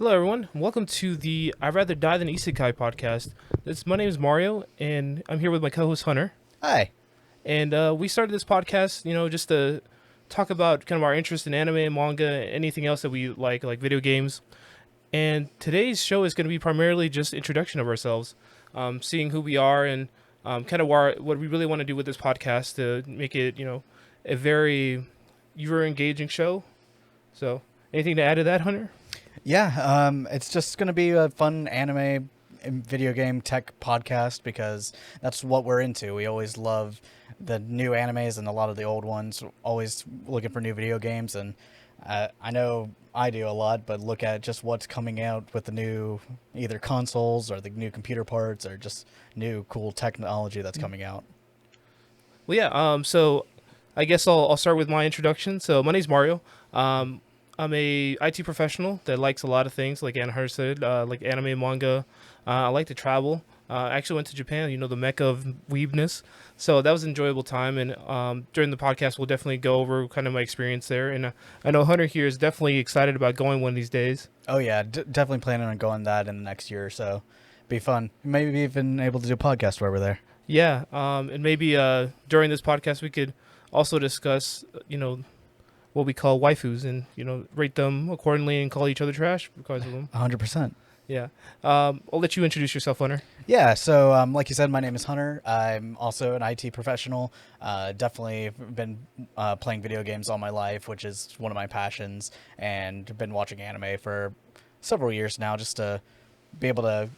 Hello, everyone. Welcome to the I'd Rather Die Than Isekai podcast. My name is Mario, and I'm here with my co-host Hunter. Hi. And we started this podcast, just to talk about kind of our interest in anime and manga, anything else that we like video games. And today's show is going to be primarily just introduction of ourselves, seeing who we are, and kind of what we really want to do with this podcast to make it, a very viewer engaging show. So, anything to add to that, Hunter? Yeah, it's just going to be a fun anime and video game tech podcast because that's what we're into. We always love the new animes and a lot of the old ones, always looking for new video games. And I know I do a lot, but look at just what's coming out with the new either consoles or the new computer parts or just new cool technology that's coming out. Well, yeah. So I guess I'll start with my introduction. So my name's Mario. I'm a IT professional that likes a lot of things, like Anna Hunter said, like anime, manga. I like to travel. I actually went to Japan, the mecca of weebness. So that was an enjoyable time. And during the podcast, we'll definitely go over kind of my experience there. And I know Hunter here is definitely excited about going one of these days. Oh yeah, definitely planning on going that in the next year or so. Be fun. Maybe even able to do a podcast while we're there. Yeah. And maybe during this podcast, we could also discuss, what we call waifus and, rate them accordingly and call each other trash because of them. 100%. Yeah. I'll let you introduce yourself, Hunter. Yeah, so like you said, my name is Hunter. I'm also an IT professional. Definitely been playing video games all my life, which is one of my passions, and been watching anime for several years now just to be able to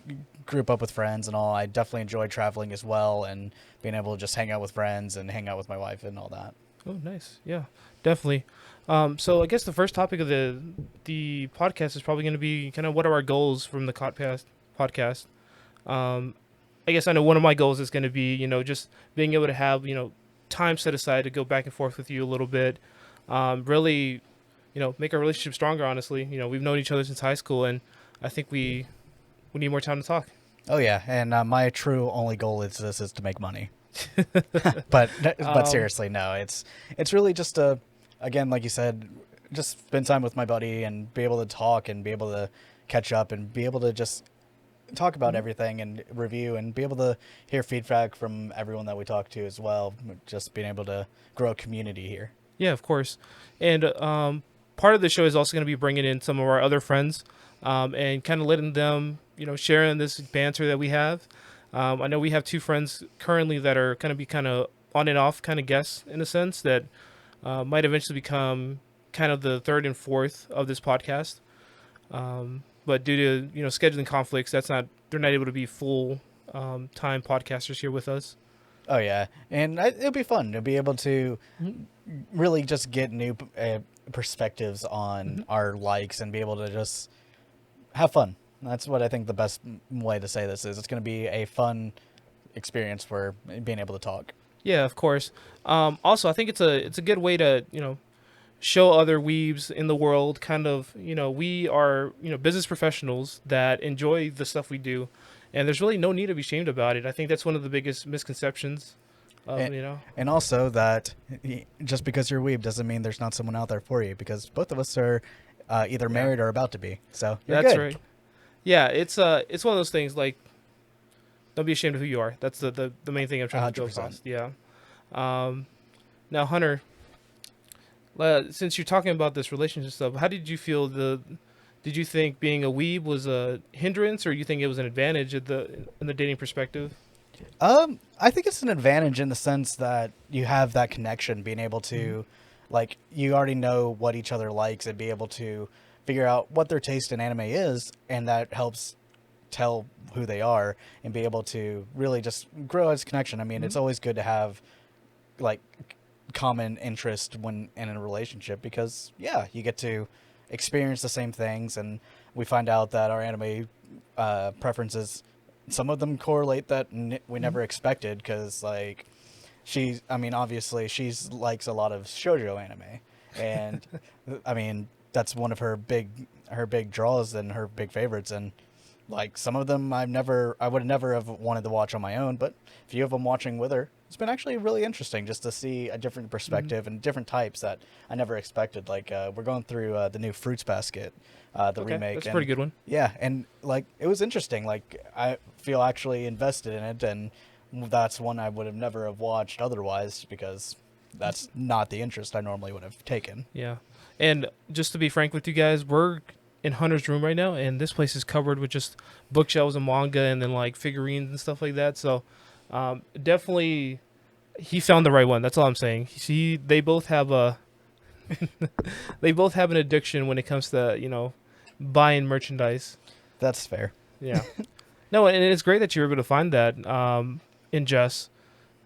group up with friends and all. I definitely enjoy traveling as well and being able to just hang out with friends and hang out with my wife and all that. Oh, nice. Yeah, definitely. So I guess the first topic of the podcast is probably going to be kind of what are our goals from the podcast. I guess I know one of my goals is going to be, just being able to have, time set aside to go back and forth with you a little bit. Really, make our relationship stronger, honestly. We've known each other since high school, and I think we need more time to talk. Oh yeah, and my true only goal is to make money. but seriously, no. It's really just again, like you said, just spend time with my buddy and be able to talk and be able to catch up and be able to just talk about everything and review and be able to hear feedback from everyone that we talk to as well. Just being able to grow a community here. Yeah, of course. And part of the show is also going to be bringing in some of our other friends and kind of letting them, share in this banter that we have. I know we have two friends currently that are going to be kind of on and off kind of guests in a sense that might eventually become kind of the third and fourth of this podcast. But due to, scheduling conflicts, they're not able to be full time podcasters here with us. Oh yeah, and it'll be fun to be able to really just get new perspectives on our likes and be able to just have fun. That's what I think the best way to say this is. It's going to be a fun experience for being able to talk. Yeah, of course. Also, I think it's a good way to show other weebs in the world. Kind of we are business professionals that enjoy the stuff we do, and there's really no need to be ashamed about it. I think that's one of the biggest misconceptions. And also that just because you're a weeb doesn't mean there's not someone out there for you, because both of us are either married or about to be. So that's good. right. Yeah, it's one of those things like don't be ashamed of who you are. That's the main thing I'm trying to go across. Yeah. Now, Hunter, since you're talking about this relationship stuff, how did you feel? Did you think being a weeb was a hindrance, or you think it was an advantage in the dating perspective? I think it's an advantage in the sense that you have that connection, being able to, like, you already know what each other likes and be able to figure out what their taste in anime is, and that helps tell who they are and be able to really just grow as a connection. I mean, it's always good to have like common interest when in a relationship because you get to experience the same things, and we find out that our anime preferences, some of them correlate that we never expected, because like obviously she's likes a lot of shoujo anime, and I mean that's one of her big draws and her big favorites, and like some of them I would never have wanted to watch on my own, but a few of them watching with her it's been actually really interesting just to see a different perspective and different types that I never expected. Like we're going through the new Fruits Basket, the Okay, remake, that's a and pretty good one. yeah, and like it was interesting. Like I feel actually invested in it, and that's one I would have never have watched otherwise because that's not the interest I normally would have taken. Yeah, and just to be frank with you guys, we're in Hunter's room right now, and this place is covered with just bookshelves and manga, and then like figurines and stuff like that. So, definitely, he found the right one. That's all I'm saying. See, they both have a, they both have an addiction when it comes to buying merchandise. That's fair. Yeah. No, and it's great that you were able to find that in Jess,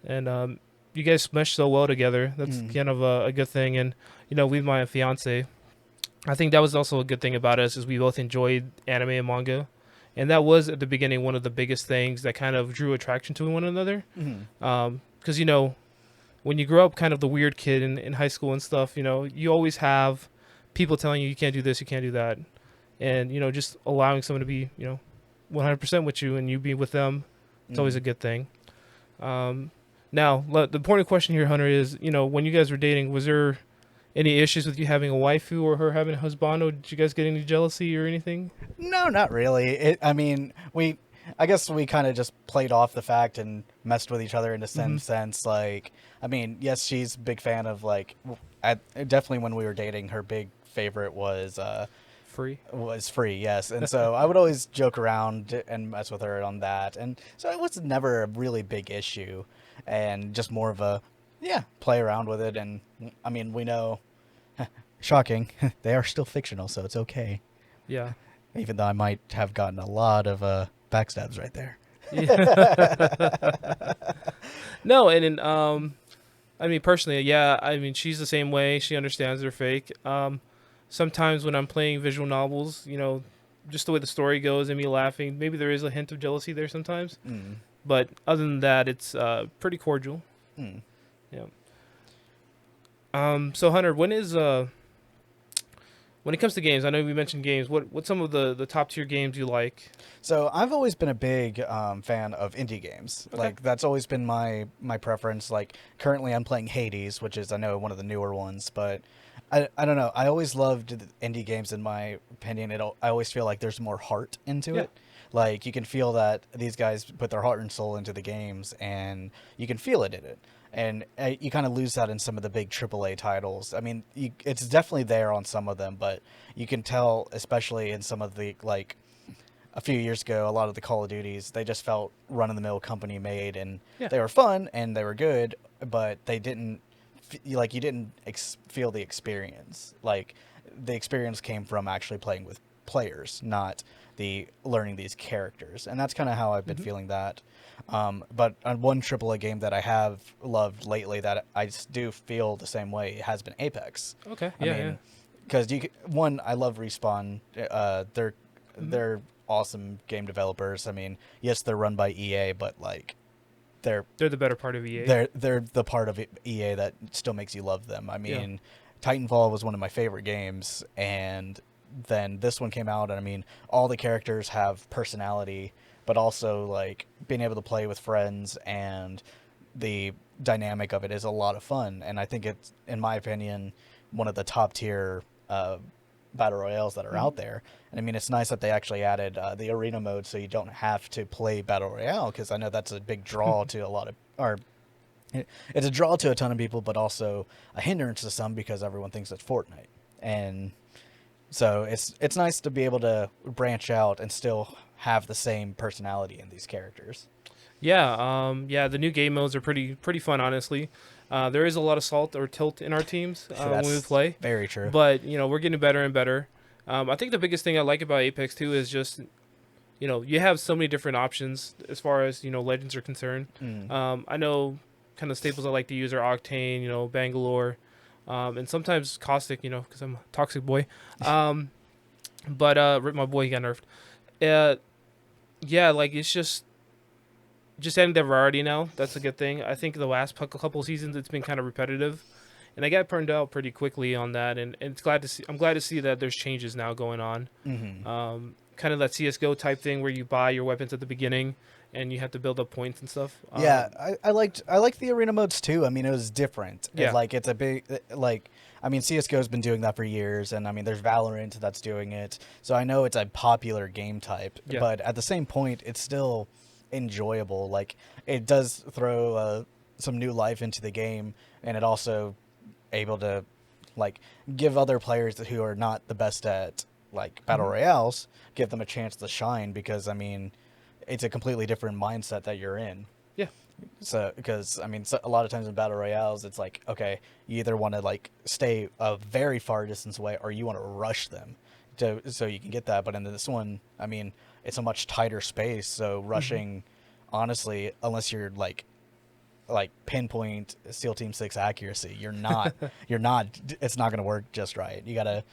and you guys mesh so well together. That's Mm. kind of a good thing. And with my fiance, I think that was also a good thing about us is we both enjoyed anime and manga, and that was at the beginning one of the biggest things that kind of drew attraction to one another. Mm. Because when you grow up kind of the weird kid in high school and stuff, you always have people telling you can't do this, you can't do that, and just allowing someone to be 100% with you and you be with them, it's always a good thing. Now, the important question here, Hunter, is when you guys were dating, was there any issues with you having a waifu or her having a husband? Or did you guys get any jealousy or anything? No, not really. I mean, I guess we kind of just played off the fact and messed with each other in the Mm-hmm. same sense. Like, I mean, yes, she's a big fan of like, definitely when we were dating, her big favorite Free. was Free, yes. And so I would always joke around and mess with her on that. And so it was never a really big issue and just more of a, yeah, play around with it. And I mean, we know, shocking, they are still fictional, so it's okay. Yeah. Even though I might have gotten a lot of backstabs right there. Yeah. No, and then, I mean, personally, yeah, I mean, she's the same way. She understands they're fake. Sometimes when I'm playing visual novels, just the way the story goes and me laughing, maybe there is a hint of jealousy there sometimes. Mm. But other than that, it's pretty cordial. Mm. Yeah. So Hunter, when it comes to games, I know we mentioned games. What's some of the top tier games you like? So I've always been a big fan of indie games. Okay. Like that's always been my preference. Like currently I'm playing Hades, which is I know one of the newer ones, but I don't know. I always loved indie games. In my opinion, I always feel like there's more heart into Yeah. it. Like you can feel that these guys put their heart and soul into the games, and you can feel it in it. And you kind of lose that in some of the big AAA titles. I mean, it's definitely there on some of them, but you can tell, especially in some of the like a few years ago, a lot of the Call of Duties, they just felt run of the mill company made, and Yeah. they were fun and they were good, but they didn't like you didn't feel the experience. Like the experience came from actually playing with players, not the learning these characters, and that's kind of how I've been Hmm. feeling that. But on one AAA game that I have loved lately that I just do feel the same way has been Apex. Okay. I Yeah. Yeah. mean, because one, I love Respawn. Hmm. They're awesome game developers. I mean, yes, they're run by EA, but like they're They're the better part of EA. they're the part of EA that still makes you love them. I Yeah. mean, Titanfall was one of my favorite games, and then this one came out, and I mean, all the characters have personality, but also like being able to play with friends and the dynamic of it is a lot of fun. And I think it's, in my opinion, one of the top tier battle royales that are Hmm. out there. And I mean, it's nice that they actually added the arena mode, so you don't have to play battle royale, because I know that's a big draw to a lot of, or it's a draw to a ton of people, but also a hindrance to some because everyone thinks it's Fortnite. And so it's nice to be able to branch out and still have the same personality in these characters. Yeah. Yeah. The new game modes are pretty fun, honestly. There is a lot of salt or tilt in our teams when we That's play, very true. but we're getting better and better. I think the biggest thing I like about Apex too is just you have so many different options as far as legends are concerned. Mm. I know kind of staples I like to use are Octane, Bangalore, and sometimes Caustic, because I'm a toxic boy. But Rip my boy, he got nerfed. Yeah, like it's just adding the variety now. That's a good thing. I think the last couple seasons it's been kind of repetitive, and I got burned out pretty quickly on that. And it's glad to see. I'm glad to see that there's changes now going on. Mm-hmm. kind of that CSGO type thing where you buy your weapons at the beginning and you have to build up points and stuff. Yeah, I liked the arena modes too. I mean, it was different. Yeah. It's a big like. I mean, CS:GO's been doing that for years, and I mean, there's Valorant that's doing it. So I know it's a popular game type, Yeah. but at the same point, it's still enjoyable. Like it does throw some new life into the game, and it also able to like give other players who are not the best at like battle Mhm. royales, give them a chance to shine because I mean, it's a completely different mindset that you're in. Yeah. So, because I mean, a lot of times in battle royales, it's like, okay, you either want to like stay a very far distance away, or you want to rush them, so you can get that. But in this one, I mean, it's a much tighter space, so Mhm. rushing, honestly, unless you're like pinpoint SEAL Team 6 accuracy, you're not. It's not going to work just right. You gotta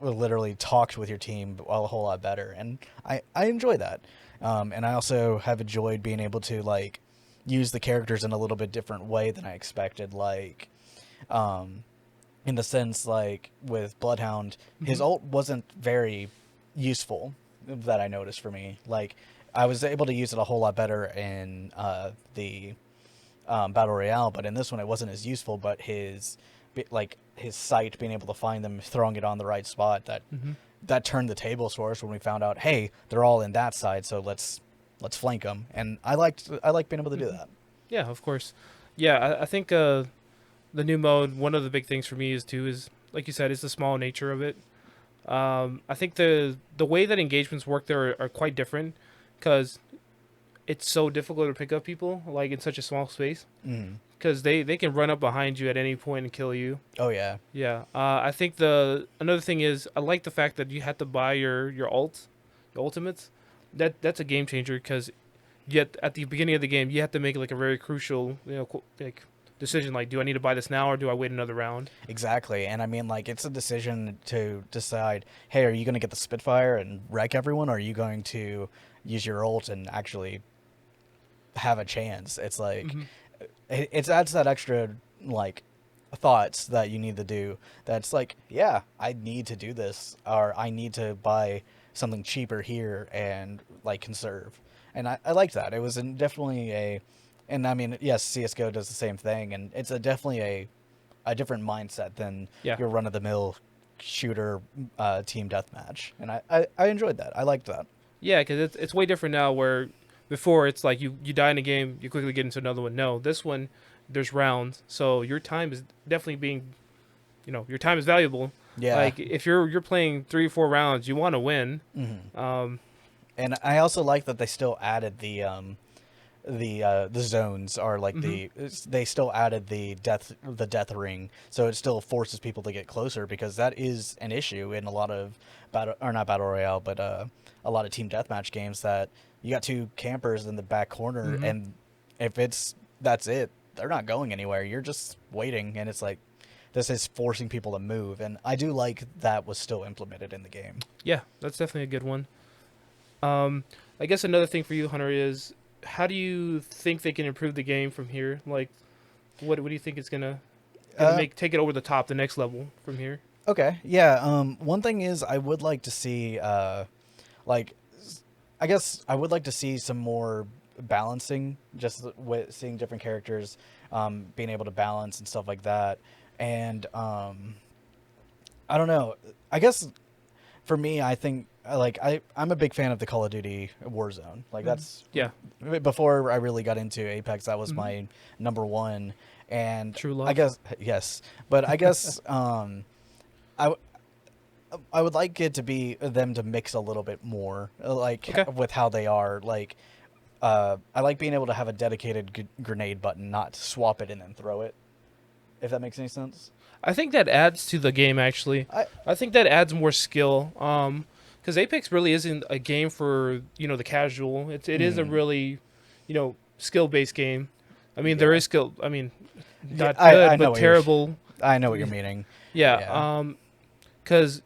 literally talk with your team a whole lot better, and I enjoy that. And I also have enjoyed being able to like use the characters in a little bit different way than I expected. Like, um, in the sense like with Bloodhound, his Mhm. ult wasn't very useful that I noticed for me. Like, I was able to use it a whole lot better in the battle royale, but in this one it wasn't as useful. But like his sight, being able to find them, throwing it on the right spot, Mhm. that turned the tables for us when we found out, hey, they're all in that side, so let's flank them. And I liked being able to do Mhm. that. Yeah, of course. Yeah, I think the new mode. One of the big things for me is like you said, is the small nature of it. I think the way that engagements work there are quite different because it's so difficult to pick up people like in such a small space Mm. because they can run up behind you at any point and kill you. Oh yeah, Yeah, I think the another thing is I like the fact that you have to buy your ultimates. That's a game changer because yet at the beginning of the game you have to make like a very crucial like decision like do I need to buy this now or do I wait another round? exactly. And I mean, like, it's a decision to decide, hey, are you going to get the Spitfire and wreck everyone, or are you going to use your ult and actually have a chance? It's like Hmm. it adds that extra like thoughts that you need to do. That's like, yeah, I need to do this, or I need to buy something cheaper here and like conserve. And I liked that. It was definitely and I mean, yes, CS:GO does the same thing, and it's definitely a different mindset than Yeah, your run of the mill shooter team deathmatch. And I enjoyed that. I liked that. yeah, because it's way different now. Where before it's like you die in a game, you quickly get into another one. No, this one there's rounds, so your time is definitely being your time is valuable. Yeah. Like if you're playing 3 or 4 rounds, you want to win. Hmm. Um, And I also like that they still added the zones are like hmm. they still added the death ring, so it still forces people to get closer, because that is an issue in a lot of battle, or not battle royale, but a lot of team deathmatch games, that you got two campers in the back corner, Hmm. and if that's it, they're not going anywhere, you're just waiting, and it's like this is forcing people to move, and I do like that was still implemented in the game. Yeah, that's definitely a good one. Um, I guess another thing for you, Hunter, is how do you think they can improve the game from here? Like, what do you think is gonna uh make take it over the top, the next level from here? okay, yeah, one thing is I would like to see like I guess I would like to see some more balancing, just with seeing different characters, being able to balance and stuff like that. And I don't know. I guess for me, I think like I'm a big fan of the Call of Duty Warzone. Like Hmm. that's Yeah. before I really got into Apex. That was Hmm. my number one. And True I love. guess yes, but I guess I I would like it to be them to mix a little bit more, like Okay. with how they are. Like, I like being able to have a dedicated grenade button, not swap it and then throw it. If that makes any sense. I think that adds to the game actually. I I think that adds more skill. Because Apex really isn't a game for the casual. It is a mm, really skill based game. I mean there yeah, is skill. I mean yeah. not I good know but what you're terrible. I know what you're meaning. Yeah. Yeah. Because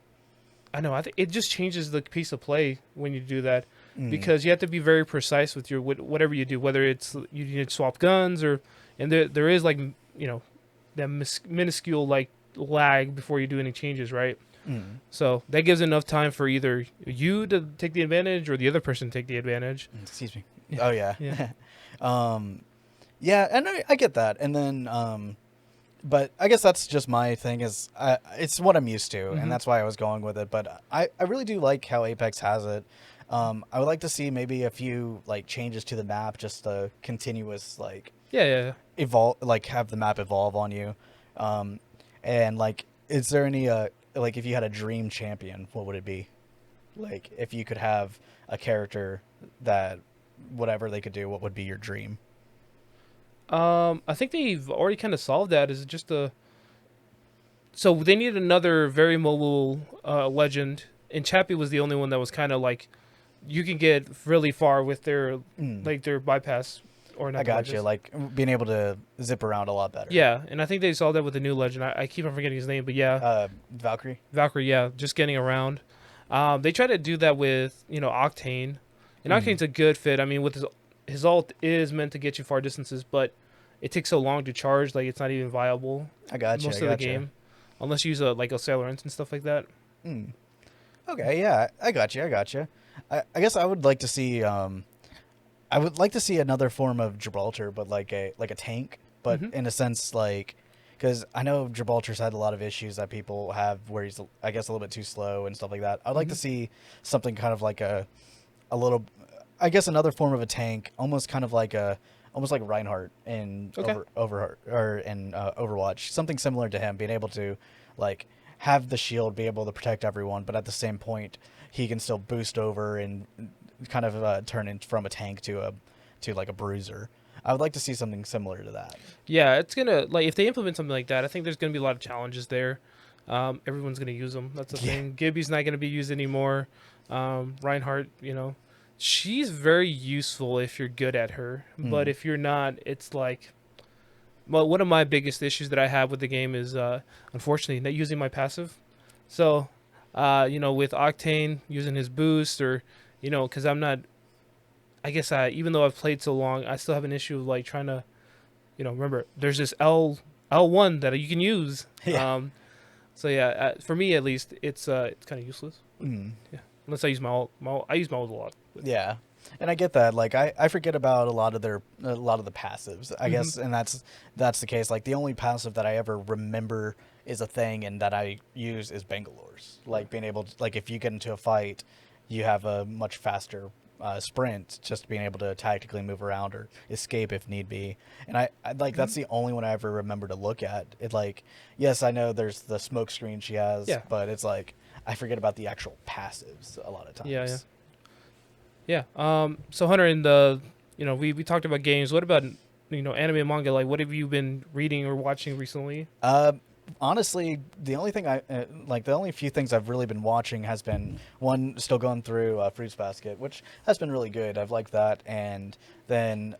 I know I think it just changes the piece of play when you do that. Mm, Because you have to be very precise with your whatever you do, whether it's you need to swap guns or and there is like that minuscule like lag before you do any changes, right? Mm. So that gives enough time for either you to take the advantage or the other person to take the advantage. Excuse me. Yeah. Oh yeah. Yeah. um, yeah, and I get that, and then but I guess that's just my thing. Is it's what I'm used to, and Hmm. that's why I was going with it. But I really do like how Apex has it. I would like to see maybe a few like changes to the map, just a continuous like Yeah, yeah, yeah. evolve, like have the map evolve on you. Um, and like, is there any like if you had a dream champion, what would it be? Like if you could have a character that whatever they could do, what would be your dream? I think they've already kind of solved that. Is just a so they needed another very mobile legend, and Chappie was the only one that was kind of like you can get really far with their Mm, like their bypass or I not the got you. bypass. Like being able to zip around a lot better. Yeah, and I think they solved that with the new legend. I keep on forgetting his name, but yeah, Valkyrie. Valkyrie. Yeah, just getting around. They try to do that with Octane, and Mm, Octane's a good fit. I mean, with his ult is meant to get you far distances, but it takes so long to charge, like it's not even viable I got you. I most of the got you. game, unless you use a Sailor and stuff like that. Mm. Okay, yeah, I got you. I got you. I guess I would like to see I would like to see another form of Gibraltar, but like a tank, but Hmm. in a sense like because I know Gibraltar's had a lot of issues that people have where he's I guess a little bit too slow and stuff like that. I'd like to Hmm. see something kind of like a little I guess another form of a tank, almost kind of like a almost like Reinhardt in Okay. Overwatch, something similar to him, being able to like have the shield, be able to protect everyone, but at the same point he can still boost over and kind of turn in from a tank to like a bruiser. I would like to see something similar to that. Yeah, it's gonna like if they implement something like that, I think there's gonna be a lot of challenges there. Everyone's gonna use them. That's the Yeah. thing. Gibby's not gonna be used anymore. Reinhardt, she's very useful if you're good at her, but Mm. if you're not, it's like. Well, one of my biggest issues that I have with the game is, unfortunately, not using my passive. So, with Octane using his boost, or because I'm not. I guess even though I've played so long, I still have an issue of like trying to remember there's this L1 that you can use. Yeah. So yeah, for me at least, it's kind of useless. Mm. Yeah, unless I use my ult. I use my ult a lot. But, Yeah. And I get that. Like I forget about a lot of the passives. I hmm. guess and that's the case. Like the only passive that I ever remember is a thing and that I use is Bangalore's. Like being able to like if you get into a fight, you have a much faster sprint, just being able to tactically move around or escape if need be. And I like Hmm. that's the only one I ever remember to look at. It like yes, I know there's the smoke screen she has, Yeah, but it's like I forget about the actual passives a lot of yeah, yeah, times. yeah. So Hunter, in the we talked about games. What about anime and manga? Like, what have you been reading or watching recently? Uh, honestly, the only thing the only few things I've really been watching has been one still going through Fruits Basket, which has been really good. I've liked that, and then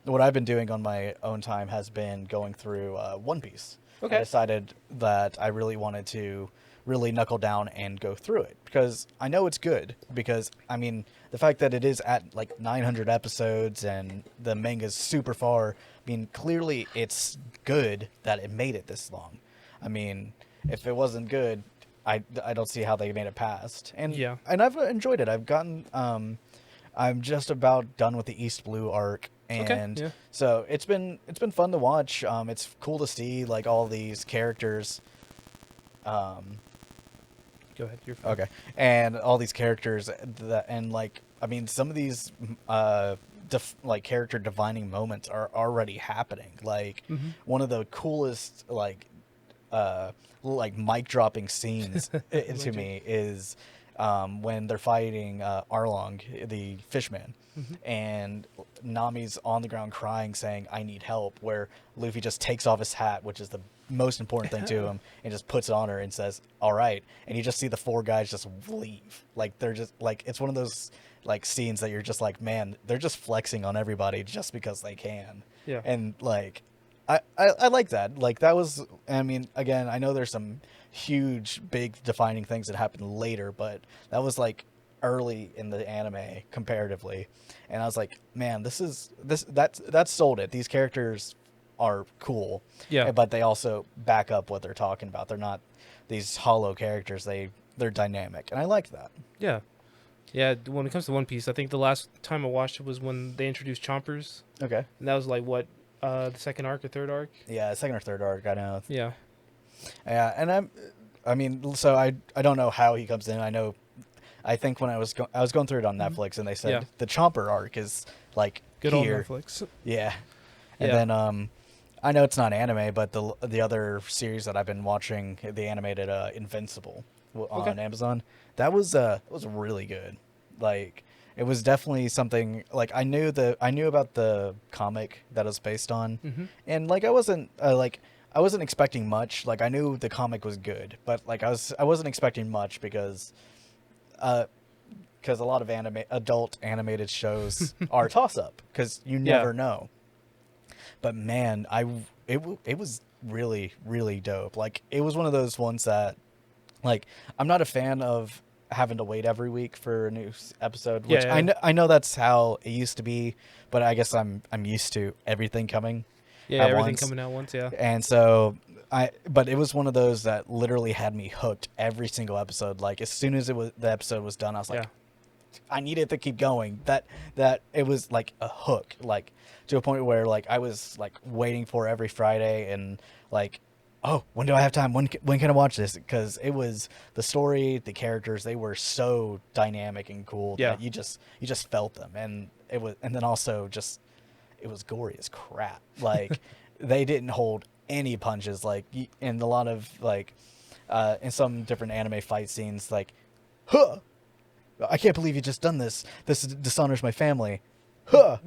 what I've been doing on my own time has been going through One Piece. I Okay. decided that I really wanted to really knuckle down and go through it because I know it's good because I mean the fact that it is at like 900 episodes and the manga's super far, I mean clearly it's good that it made it this long. I mean, if it wasn't good, I don't see how they made it past. Yeah. And I've enjoyed it. I'm just about done with the East Blue arc, Okay. and Yeah. so it's been fun to watch. It's cool to see like all these characters. Um, Go ahead. You're fine. okay, and all these characters that and like I mean some of these like character defining moments are already happening. Like Hmm. one of the coolest like mic dropping scenes to Legend. me is when they're fighting Arlong, the fishman, Hmm. and Nami's on the ground crying, saying, "I need help." Where Luffy just takes off his hat, which is the most important thing to him, and just puts it on her and says, "All right." And you just see the four guys just leave. Like they're just like it's one of those like scenes that you're just like, man, they're just flexing on everybody just because they can. Yeah. And like I like that. Like that was I mean, again, I know there's some huge big defining things that happened later, but that was like early in the anime comparatively. And I was like, man, that's sold it. These characters are cool. Yeah. But they also back up what they're talking about. these hollow characters. They're dynamic, and I like that. Yeah. Yeah, when it comes to One Piece, I think the last time I watched it was when they introduced Chompers, Okay. and that was like what, the second arc or third arc? Yeah, second or third arc. I know. Yeah. Yeah, and I mean, so I don't know how he comes in. I think when I was going through it on Netflix, and they said Yeah. the Chomper arc is like Good old here. Netflix. Yeah, and Yeah. then I know it's not anime, but the other series that I've been watching, the animated Invincible on Okay. Amazon, that was really good. Like it was definitely something like I knew about the comic that it was based on, Mm-hmm. and like I wasn't expecting much. Like I knew the comic was good, but like I wasn't expecting much because a lot of adult animated shows are toss up because you Yeah. never know. But man, it was really really dope. Like it was one of those ones that like I'm not a fan of having to wait every week for a new episode, which Yeah. Yeah. I know that's how it used to be, but I guess I'm used to everything coming Yeah. at Everything once. coming out once. Yeah. And so but it was one of those that literally had me hooked every single episode. Like as soon as the episode was done, I was like, Yeah. I needed to keep going. That it was like a hook, like to a point where like I was like waiting for every Friday and like, oh, when do I have time? When can I watch this? Because it was the story, the characters, they were so dynamic and cool Yeah. that you just felt them, and then also just it was gory as crap. Like they didn't hold any punches. Like in a lot of like in some different anime fight scenes, like, huh. I can't believe you just done this. This dishonors my family. Huh.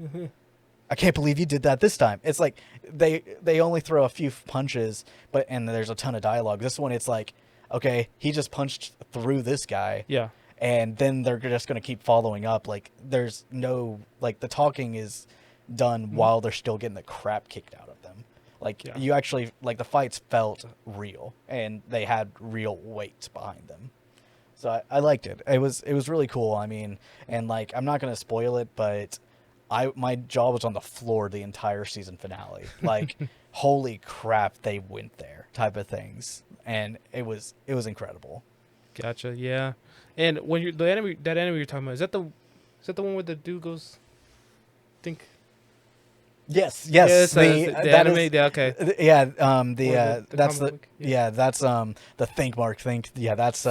I can't believe you did that this time. It's like they only throw a few punches, and there's a ton of dialogue. This one, it's like, okay, he just punched through this guy, Yeah. and then they're just gonna keep following up. Like there's no like the talking is done while they're still getting the crap kicked out of them. Like Yeah. you actually like the fights felt real, and they had real weight behind them. So I liked it. It was really cool. I mean, and like I'm not gonna spoil it, but my jaw was on the floor the entire season finale. Like, holy crap, they went there, type of things, and it was incredible. Gotcha. Yeah. And when you're that anime you're talking about, is that the one where the dude goes, think? Yes, Yeah, yes. it's the That anime. is- Yeah. Okay. yeah. Or That's comic the book, that's the think mark think. Yeah, that's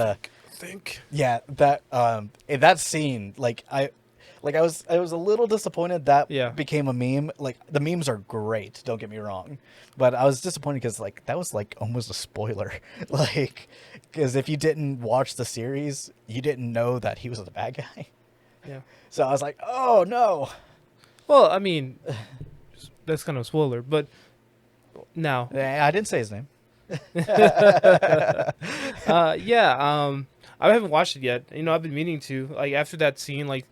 Think. yeah that that scene I was a little disappointed that Yeah. became a meme. Like the memes are great, don't get me wrong, but I was disappointed because like that was like almost a spoiler. Like because if you didn't watch the series, you didn't know that he was the bad guy. Yeah. So I was like, oh no. Well, I mean, that's kind of a spoiler, but now, I didn't say his name. yeah. I haven't watched it yet. You know, I've been meaning to. Like after that scene, like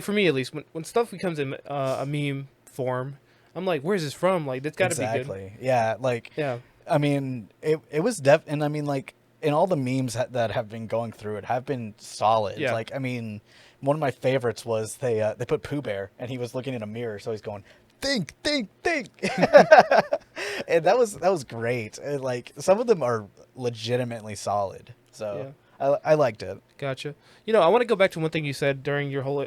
for me at least, when stuff becomes a meme form, I'm like, where's this from? Like, that's got to be good. Exactly. Yeah. Like Yeah. I mean, it was and I mean, like, and all the memes that have been going through it have been solid. Yeah. Like, I mean, one of my favorites was they put Pooh Bear and he was looking in a mirror, so he's going, think, think, think, and that was great. And, like, some of them are legitimately solid. So I liked it. Gotcha. You know, I want to go back to one thing you said during your whole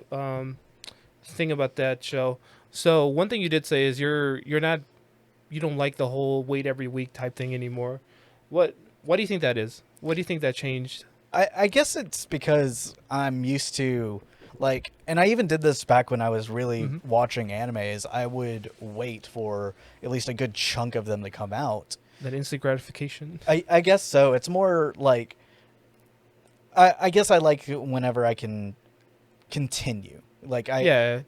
thing about that show. So one thing you did say is you don't like the whole wait every week type thing anymore. Why do you think that is? What do you think that changed? I guess it's because I'm used to like, and I even did this back when I was really watching animes. I would wait for at least a good chunk of them to come out. That instant gratification. I guess so. It's more like I guess I like whenever I can continue. Like I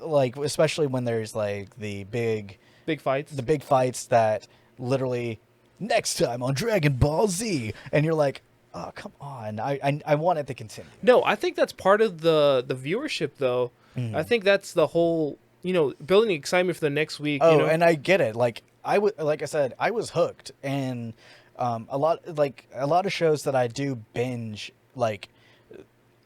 like especially when there's like the big fights. the big fights that literally next time on Dragon Ball Z, and you're like, oh come on, I want it to continue. No, I think that's part of the viewership though. I think that's the whole, building excitement for the next week. Oh, and I get it. Like like I said, I was hooked, and a lot of shows that I do binge, like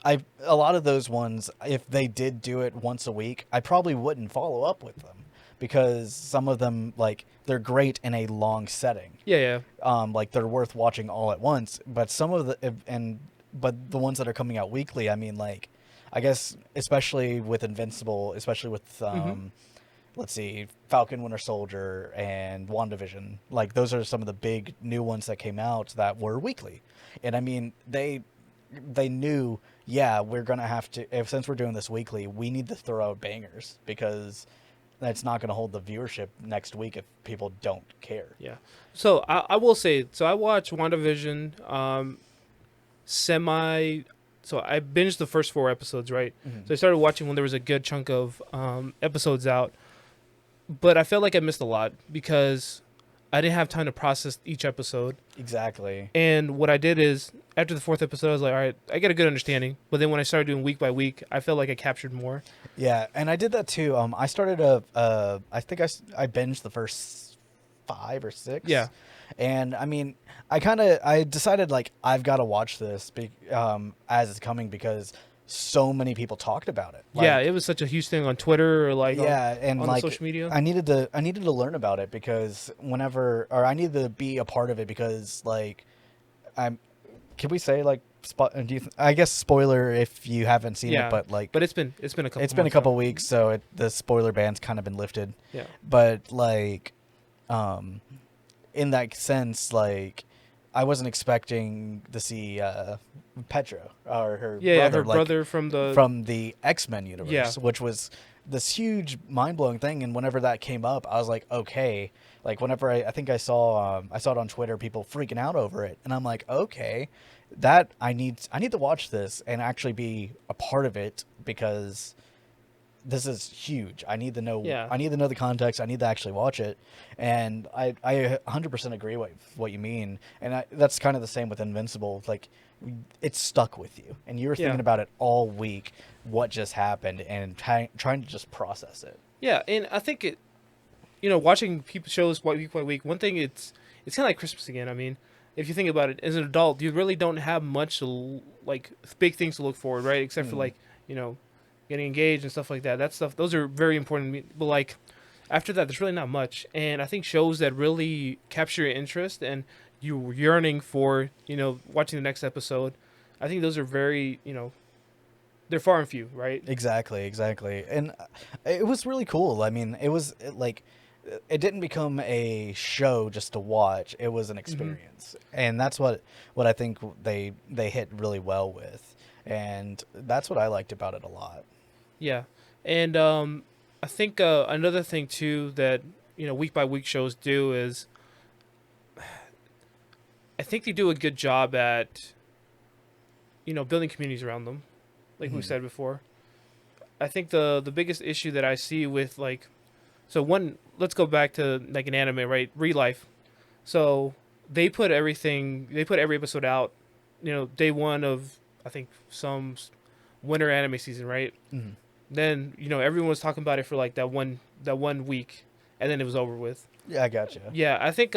a lot of those ones, if they did do it once a week, I probably wouldn't follow up with them. because some of them, like, they're great in a long setting. Yeah, yeah. Like, they're worth watching all at once. But some of but the ones that are coming out weekly, I mean, like, I guess especially with Invincible, especially with Mm-hmm. let's see, Falcon Winter Soldier and WandaVision. Like, those are some of the big new ones that came out that were weekly. And I mean, they knew, yeah, we're gonna have to, if since we're doing this weekly, we need to throw out bangers, because that's not gonna hold the viewership next week if people don't care. Yeah. So I will say, so I watched WandaVision semi. So I binged the first 4 episodes, right? Mm-hmm. So I started watching when there was a good chunk of episodes out, but I felt like I missed a lot because I didn't have time to process each episode. Exactly. And what I did is, after the 4th episode, I was like, all right, I get a good understanding. But then when I started doing week by week, I felt like I captured more. Yeah, and I did that too. I started I think I binged the first 5 or 6. Yeah. And I mean, I decided, like, I've got to watch this as it's coming, because so many people talked about it. Yeah, Like, it was such a huge thing on Twitter or like yeah, and on the like, social media. I needed to learn about it, because I needed to be a part of it, because, like, I'm can we say, like, I guess spoiler if you haven't seen it, Yeah, but, like, but it's been a couple. it's been a months couple now. weeks, so the spoiler ban's kind of been lifted. Yeah, But, like, um, in that sense, like, I wasn't expecting to see Petra, or her yeah, brother, her like, brother from the X-Men universe, Yeah. which was this huge mind blowing thing. And whenever that came up, I was like, okay. Like, whenever I think I saw it on Twitter, people freaking out over it, and I'm like, okay, that I need to watch this and actually be a part of it, because this is huge. I need to know. Yeah. I need to know the context. I need to actually watch it, and I 100% agree with what you mean. And that's kind of the same with Invincible. Like, it's stuck with you, and you were Yeah. thinking about it all week. What just happened, and trying to just process it. Yeah, and I think watching people shows week by week. One thing, it's kind of like Christmas again. I mean, if you think about it, as an adult, you really don't have much like big things to look forward, right? Except for, like, getting engaged and stuff like that. That stuff, those are very important to me. But, like, after that, there's really not much. And I think shows that really capture your interest and you yearning for, watching the next episode, I think those are very, they're far and few, right? Exactly. And it was really cool. I mean, like, it didn't become a show just to watch. It was an experience, and that's what I think they hit really well with, and that's what I liked about it a lot. Yeah. And I think another thing, too, that, week by week shows do is I think they do a good job at, building communities around them, like we said before. I think the biggest issue that I see with, like, so let's go back to, like, an anime, right? Real life. So they put every episode out, day one of, I think, some winter anime season, right? Mm-hmm. Then, everyone was talking about it for, like, that one week, and then it was over with. Yeah, I gotcha. Yeah, I think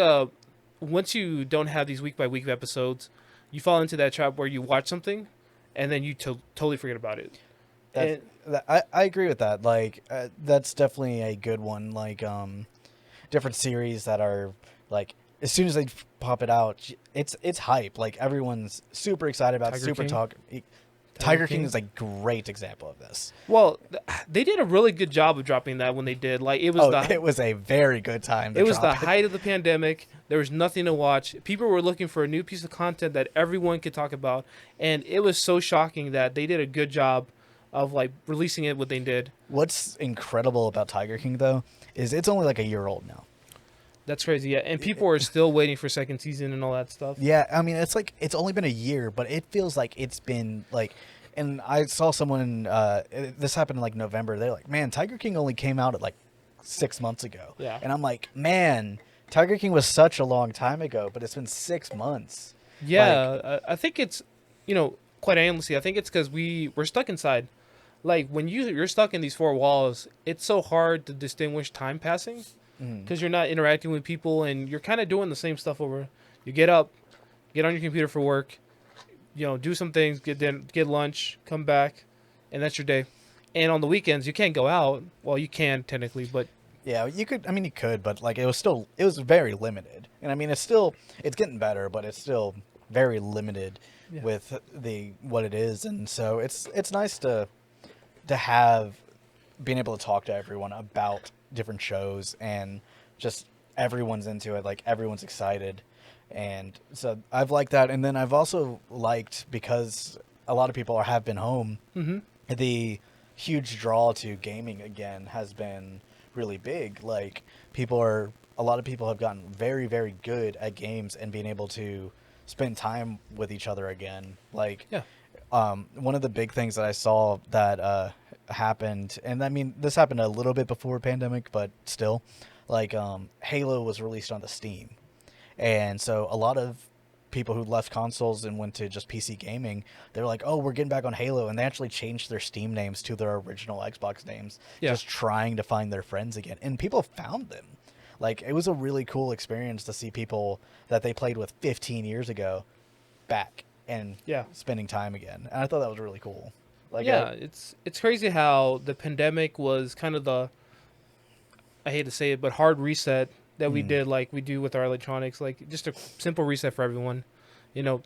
once you don't have these week by week episodes, you fall into that trap where you watch something, and then you totally forget about it. I agree with that. Like, that's definitely a good one. Like, different series that are, like, as soon as they pop it out, it's hype. Like, everyone's super excited about Tiger King is a great example of this. Well, they did a really good job of dropping that when they did. Like, it was a very good time. It was the height of the pandemic. There was nothing to watch. People were looking for a new piece of content that everyone could talk about, and it was so shocking that they did a good job of, like, releasing it what they did. What's incredible about Tiger King, though, is it's only like a year old now. That's crazy, yeah. And people are still waiting for second season and all that stuff. Yeah, I mean, it's like, it's only been a year, but it feels like it's been, like, and I saw someone, this happened in, like, November. They're like, man, Tiger King only came out at, like, 6 months ago. Yeah. And I'm like, man, Tiger King was such a long time ago, but it's been 6 months. Yeah, I think it's, quite endlessly, I think it's because we're stuck inside. Like, when you're stuck in these four walls, it's so hard to distinguish time passing because you're not interacting with people and you're kind of doing the same stuff over. You get up, get on your computer for work, do some things, get lunch, come back, and that's your day. And on the weekends, you can't go out. Well, you can technically, but Yeah, you could. I mean, you could, but like it was very limited. And I mean, it's getting better, but it's still very limited Yeah. with the what it is. And so it's nice to have being able to talk to everyone about different shows and just everyone's into it. Like everyone's excited, and so I've liked that. And then I've also liked because a lot of people have been home. Mm-hmm. The huge draw to gaming again has been really big. Like a lot of people have gotten very, very good at games and being able to spend time with each other again. Like, Yeah. one of the big things that I saw that happened, and I mean, this happened a little bit before pandemic, but still, like, Halo was released on the Steam, and so a lot of people who left consoles and went to just PC gaming, they were like, "Oh, we're getting back on Halo," and they actually changed their Steam names to their original Xbox names, Yeah. just trying to find their friends again. And people found them. Like it was a really cool experience to see people that they played with 15 years ago back and Yeah. spending time again. And I thought that was really cool. Like, Yeah. It's crazy how the pandemic was kind of the, I hate to say it, but hard reset that we did, like we do with our electronics, like just a simple reset for everyone.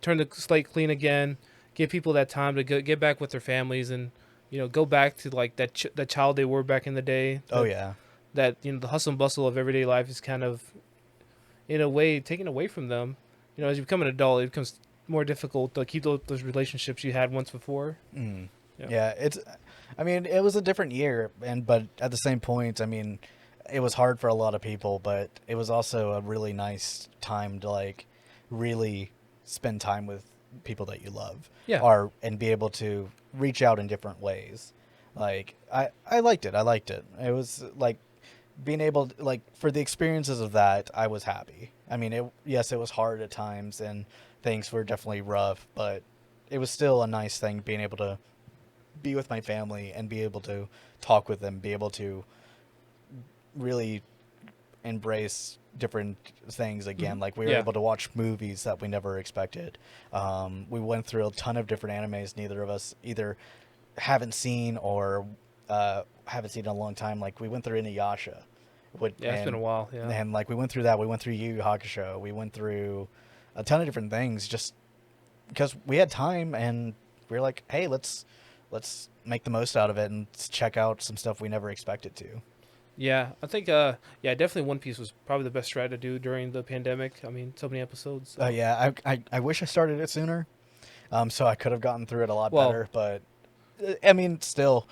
Turn the slate clean again, give people that time to get back with their families, and go back to like that child they were back in the day. oh yeah, That the hustle and bustle of everyday life is kind of, in a way, taken away from them. As you become an adult, it becomes more difficult to keep those relationships you had once before. Yeah. yeah. I mean, it was a different year, but at the same point, I mean, it was hard for a lot of people, but it was also a really nice time to like really spend time with people that you love, Yeah. or and be able to reach out in different ways. Like I liked it. I liked it. It was like being able to, like for the experiences of that, I was happy. I mean, yes, it was hard at times and things were definitely rough, but it was still a nice thing being able to be with my family and be able to talk with them, be able to really embrace different things again. Like we were Yeah. able to watch movies that we never expected. We went through a ton of different animes neither of us either haven't seen or haven't seen in a long time. Like we went through Inuyasha, Yeah. It's been a while. Yeah. and like we went through that. We went through Yu Yu Hakusho. We went through a ton of different things just because we had time and we were like, hey, let's make the most out of it and check out some stuff we never expected to. Yeah, I think yeah, definitely One Piece was probably the best strat to do during the pandemic. I mean, so many episodes. So. Yeah, I wish I started it sooner, so I could have gotten through it a lot Well, better. But I mean, still,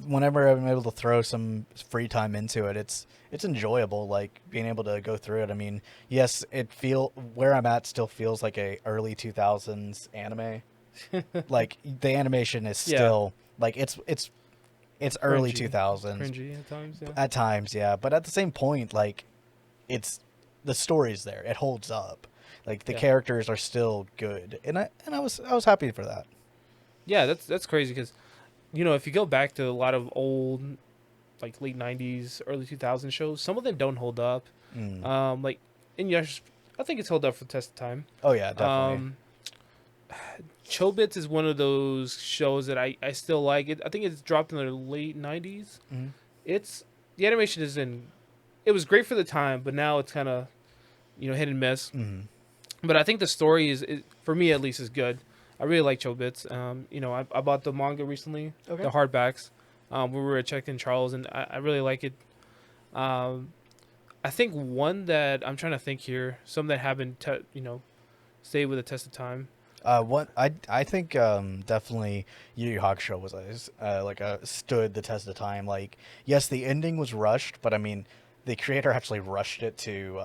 whenever I'm able to throw some free time into it, it's enjoyable. Like being able to go through it. I mean, yes, where I'm at still feels like a early 2000s anime. Like the animation is yeah, still like it's early cringy, 2000s cringy at times. Yeah, at times, yeah. But at the same point, like it's the story's there. It holds up. Like the yeah, characters are still good, and I was happy for that. yeah. That's crazy because if you go back to a lot of old, like late '90s, early 2000s shows, some of them don't hold up. Mm. Like I think it's held up for the test of time. Oh yeah, definitely. Um, Chobits is one of those shows that I still like. I think it's dropped in the late '90s. Mm-hmm. It's the animation is in. It was great for the time, but now it's kind of hit and miss. Mm-hmm. But I think the story for me at least is good. I really like Chobits. I bought the manga recently, Okay. the hardbacks. We were at Check and Charles, and I really like it. I think one that I'm trying to think here, some that haven't stayed with the test of time. What I think definitely Yu Yu Hakusho was like a stood the test of time. Like yes, the ending was rushed, but I mean the creator actually rushed it to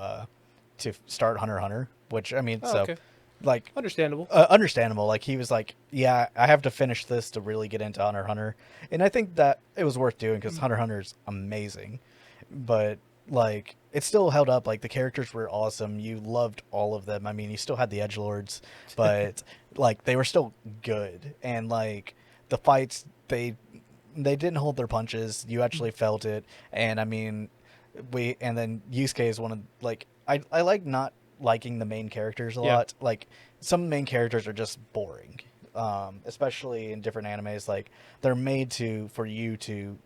start Hunter x Hunter, which I mean Oh, so okay, like understandable. understandable. Like he was like, yeah, I have to finish this to really get into Hunter x Hunter, and I think that it was worth doing because Hunter x Hunter is amazing, but like it still held up. Like the characters were awesome. You loved all of them. I mean, you still had the edgelords, but like they were still good, and like the fights they didn't hold their punches. You actually felt it, and I mean, and then Yusuke is one of like I like not liking the main characters a Yeah, lot. Like some main characters are just boring, especially in different animes. Like they're made for you to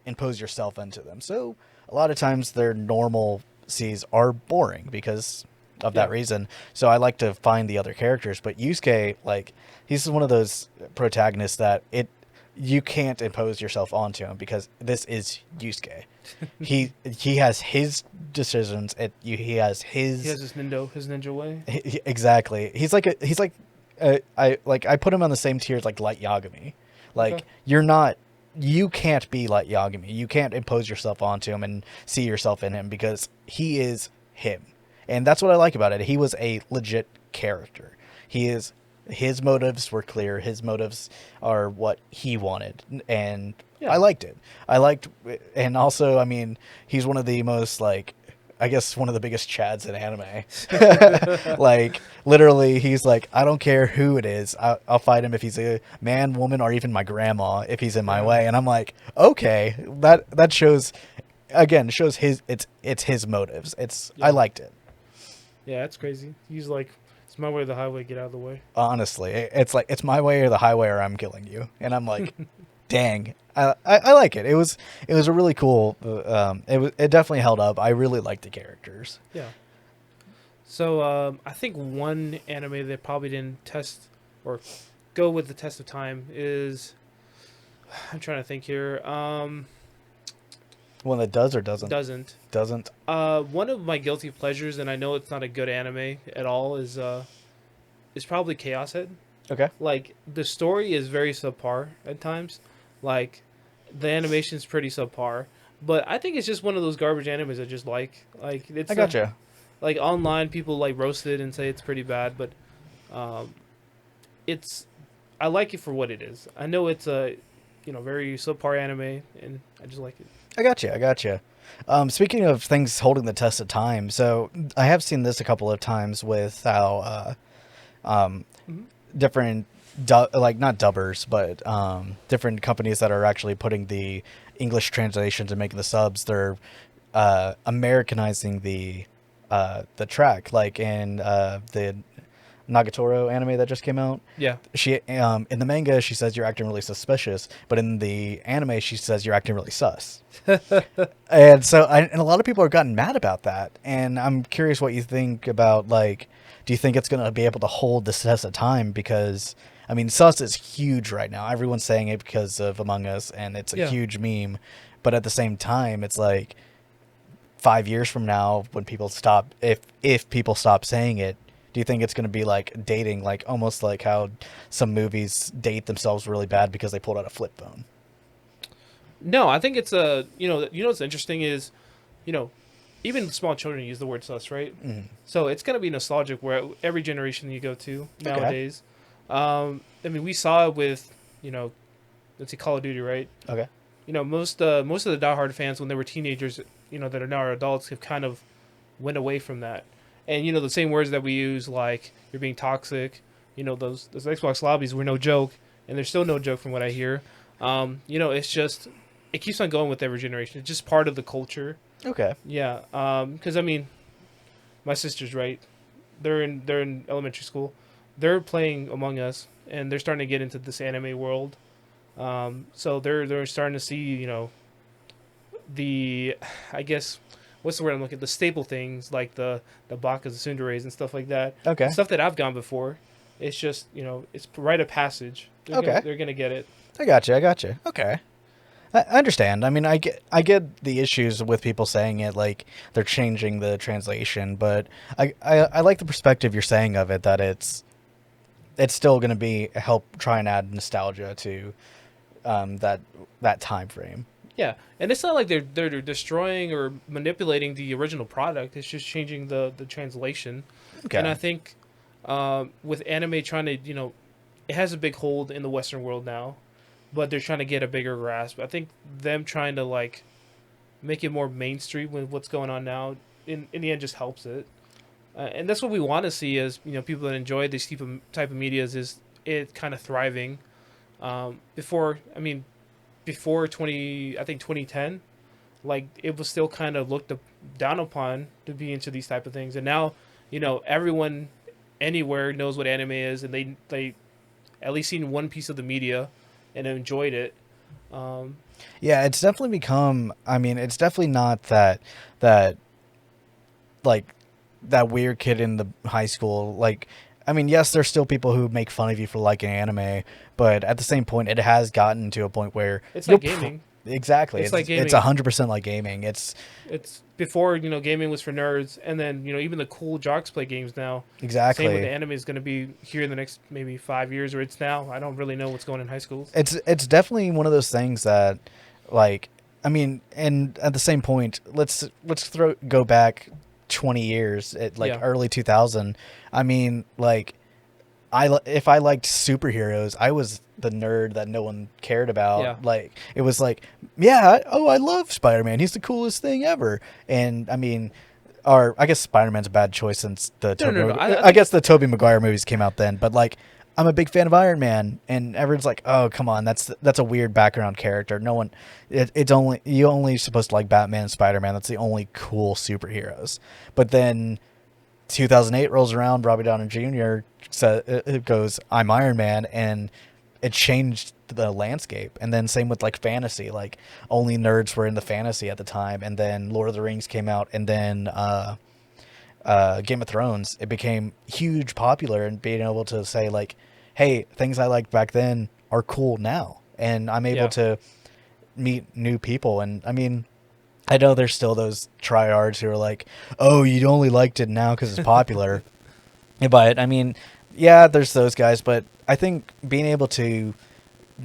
impose yourself into them. So a lot of times their normal Cs are boring because of that Yeah. reason. So I like to find the other characters. But Yusuke, like, he's one of those protagonists that you can't impose yourself onto him because this is Yusuke. He has his decisions. He has He his has his ninja way. exactly. I put him on the same tier as like Light Yagami. Okay. Like you can't be Light Yagami. You can't impose yourself onto him and see yourself in him because he is him. And that's what I like about it. He was a legit character. His motives were clear. His motives are what he wanted, and I Yeah. liked it. I liked, and also, I mean, he's one of the most like, I guess one of the biggest chads in anime. Like literally, he's like, I don't care who it is. I'll fight him if he's a man, woman, or even my grandma if he's in my Yeah. way. And I'm like, okay, that shows, again, shows it's his motives. I Yeah. liked it. Yeah. That's crazy. He's like, it's my way or the highway. Get out of the way. Honestly, it's like it's my way or the highway, or I'm killing you. And I'm like, dang, I like it. It was a really cool. It definitely held up. I really liked the characters. Yeah. So I think one anime that probably didn't test or go with the test of time is I'm trying to think here. One that does or doesn't Doesn't. doesn't. One of my guilty pleasures, and I know it's not a good anime at all, is probably Chaos Head. Okay, Like the story is very subpar at times. Like the animation's pretty subpar. But I think it's just one of those garbage animes I just like. Like it's I gotcha. like online people like roast it and say it's pretty bad, but um, it's I like it for what it is. I know it's a very subpar anime, and I just like it. I gotcha. I gotcha. Speaking of things holding the test of time, so I have seen this a couple of times with how Mm-hmm. different like not dubbers but different companies that are actually putting the English translations and making the subs, they're Americanizing the track, like in the Nagatoro anime that just came out. Yeah, She in the manga she says you're acting really suspicious, but in the anime she says you're acting really sus. And so and a lot of people are gotten mad about that, and I'm curious what you think about, like, do you think it's going to be able to hold the test of time? Because I mean, sus is huge right now. Everyone's saying it because of Among Us, and it's a yeah. huge meme. But at the same time, it's like 5 years from now, when people stop, if people stop saying it, do you think it's going to be like dating, like almost like how some movies date themselves really bad because they pulled out a flip phone? No, I think it's a what's interesting is, you know, even small children use the word sus, right? Mm. So it's gonna be nostalgic where every generation you go to Okay. nowadays. I mean, we saw it with let's see, Call of Duty, right? Okay. Most of the diehard fans when they were teenagers, that are now adults, have kind of went away from that. And the same words that we use, like you're being toxic, those Xbox lobbies were no joke, and they're still no joke from what I hear. It's just it keeps on going with every generation. It's just part of the culture. Okay. Yeah. Because I mean, my sister's right. They're in elementary school. They're playing Among Us, and they're starting to get into this anime world. So they're starting to see the I guess what's the word I'm looking, the staple things like the bakas, the tsunderes, and stuff like that. Okay. Stuff that I've gone before. It's just it's a rite of passage. Okay. They're gonna get it. I got you. I got you. Okay. I understand. I mean, I get the issues with people saying it like they're changing the translation, but I like the perspective you're saying of it, that it's still going to be help try and add nostalgia to that time frame. Yeah, and it's not like they're destroying or manipulating the original product. It's just changing the translation. And I Okay. think with anime trying to it has a big hold in the Western world now, but they're trying to get a bigger grasp. I think them trying to like make it more mainstream with what's going on now in the end just helps it. And that's what we want to see as people that enjoy these type of medias is it kind of thriving. Before 2010, like it was still kind of looked down upon to be into these type of things, and now everyone anywhere knows what anime is, and they at least seen one piece of the media and enjoyed it. Yeah, it's definitely become. I mean, it's definitely not that like that weird kid in the high school. Like, I mean, yes, there's still people who make fun of you for liking anime, but at the same point, it has gotten to a point where It's you'll like gaming. exactly. It's like It's gaming. 100% like gaming. It's before, gaming was for nerds, and then even the cool jocks play games now. Same with the Exactly. anime is going to be here in the next maybe 5 years, or it's now. I don't really know what's going in high schools. It's definitely one of those things that, like, I mean, and at the same point, let's go back 20 years at like Yeah, early 2000. I mean, like, if I liked superheroes, I was the nerd that no one cared yeah. about. Like, it was like, yeah, oh, I love Spider-Man. He's the coolest thing ever. And I mean, or I guess Spider-Man's a bad choice since No, no, no. I I think guess the Tobey Maguire movies came out then, but like I'm a big fan of Iron Man, and everyone's like, "Oh, come on, that's a weird background character. No one, it's only you only supposed to like Batman and Spider-Man. That's the only cool superheroes." But then 2008 rolls around, Robbie Downey Jr. It goes, "I'm Iron Man," and it changed the landscape. And then same with like fantasy, like only nerds were in the fantasy at the time, and then Lord of the Rings came out, and then Game of Thrones, it became huge popular, and being able to say like, hey, things I liked back then are cool now, and I'm able yeah, to meet new people. And I mean, I know there's still those tryhards who are like, oh, you only liked it now because it's popular. But I mean, yeah, there's those guys, but I think being able to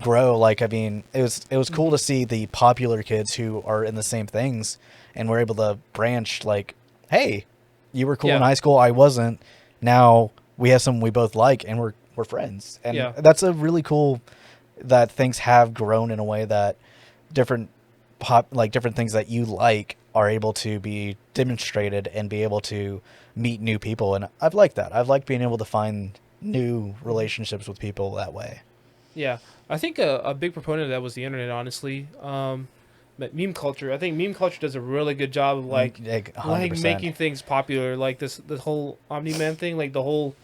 grow, like, I mean, it was cool hmm to see the popular kids who are in the same things, and we're able to branch like, hey, you were cool in yeah, high school, I wasn't. Now we have something we both like, and we're friends, and yeah. that's a really cool that things have grown in a way that different different things that you like are able to be demonstrated and be able to meet new people. And I've liked that. I've liked being able to find new hmm relationships with people that way. Yeah, I think a big proponent of that was the internet. Honestly, but meme culture. I think meme culture does a really good job of Like like 100%. making things popular. Like this whole Omni Man thing. Like the whole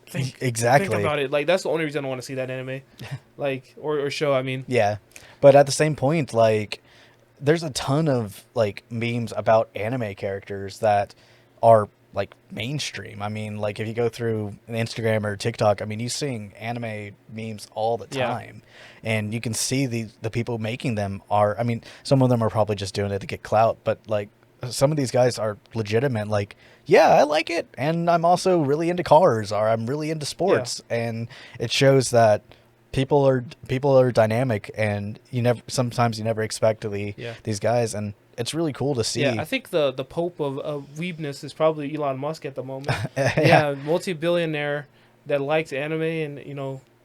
think Exactly. about it. Like that's the only reason I want to see that anime, like or show. I mean, Yeah. But at the same point, like, there's a ton of like memes about anime characters that are like mainstream. I mean, like if you go through an Instagram or TikTok, I mean, you seeing anime memes all the yeah, time, and you can see the people making them are. I mean, some of them are probably just doing it to get clout, but like some of these guys are legitimate. Like, yeah, I like it, and I'm also really into cars, or I'm really into yeah, sports, and it shows that people are dynamic, and sometimes you never expect yeah. these guys, and it's really cool to Yeah, I see. think the pope of weebness is probably Elon Musk at the moment. Yeah, Yeah, multi-billionaire that likes anime and